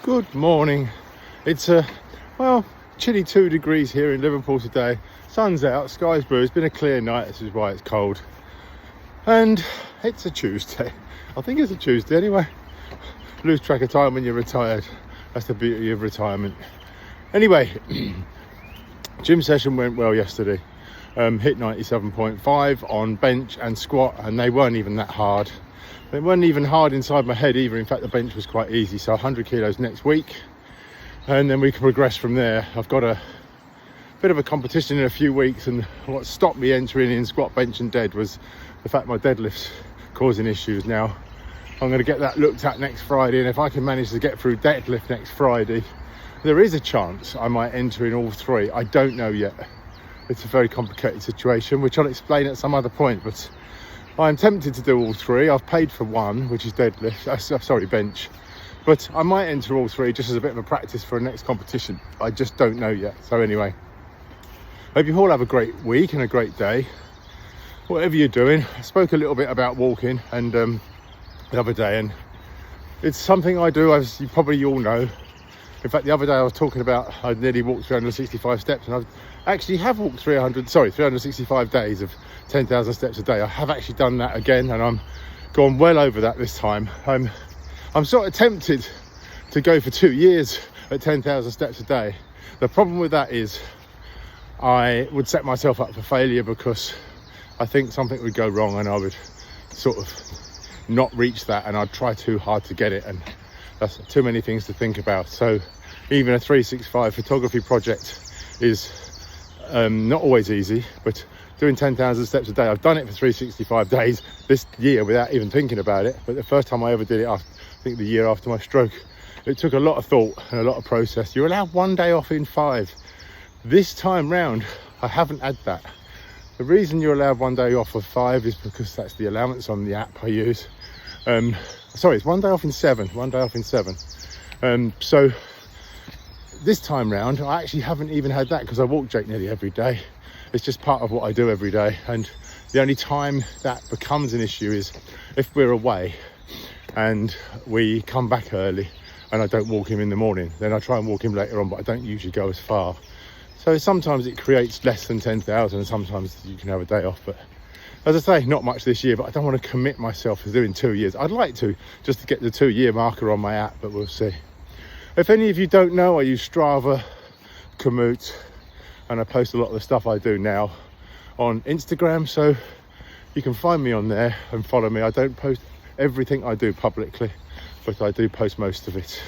Good morning. It's chilly 2 degrees here in Liverpool today. Sun's out, sky's blue. It's been a clear night, this is why it's cold. And it's a Tuesday. I think it's a Tuesday anyway. Lose track of time when you're retired. That's the beauty of retirement. Anyway, gym session went well yesterday. Hit 97.5 on bench and squat, and they weren't even that hard. They weren't even hard inside my head either. In fact, the bench was quite easy. So 100 kilos next week, and then we can progress from there. I've got a bit of a competition in a few weeks, and what stopped me entering in squat, bench and dead was the fact my deadlift's causing issues now. I'm going to get that looked at next Friday, and if I can manage to get through deadlift next Friday, there is a chance I might enter in all three. I don't know yet. It's a very complicated situation, which I'll explain at some other point, but I'm tempted to do all three. I've paid for one, which is deadlift, bench. But I might enter all three just as a bit of a practice for a next competition. I just don't know yet. So anyway, hope you all have a great week and a great day. Whatever you're doing. I spoke a little bit about walking and the other day, and it's something I do, as you probably all know. In fact, the other day I was talking about I nearly walked 365 steps, and I actually have walked 365 days of 10,000 steps a day. I have actually done that again, and I'm gone well over that this time. I'm sort of tempted to go for 2 years at 10,000 steps a day. The problem with that is I would set myself up for failure, because I think something would go wrong and I would sort of not reach that, and I'd try too hard to get it, and that's too many things to think about. So even a 365 photography project is not always easy, but doing 10,000 steps a day, I've done it for 365 days this year without even thinking about it. But the first time I ever did it, I think the year after my stroke, it took a lot of thought and a lot of process. You're allowed 1 day off in 5. This time round, I haven't had that. The reason you're allowed 1 day off of 5 is because that's the allowance on the app I use. It's 1 day off in 7. 1 day off in 7. So this time round, I actually haven't even had that, because I walk Jake nearly every day. It's just part of what I do every day. And the only time that becomes an issue is if we're away and we come back early and I don't walk him in the morning. Then I try and walk him later on, but I don't usually go as far. So sometimes it creates less than 10,000, and sometimes you can have a day off. But as I say, not much this year, but I don't want to commit myself to doing 2 years. I'd like to, just to get the 2 year marker on my app, but we'll see. If any of you don't know, I use Strava, Komoot, and I post a lot of the stuff I do now on Instagram, so you can find me on there and follow me. I don't post everything I do publicly, but I do post most of it.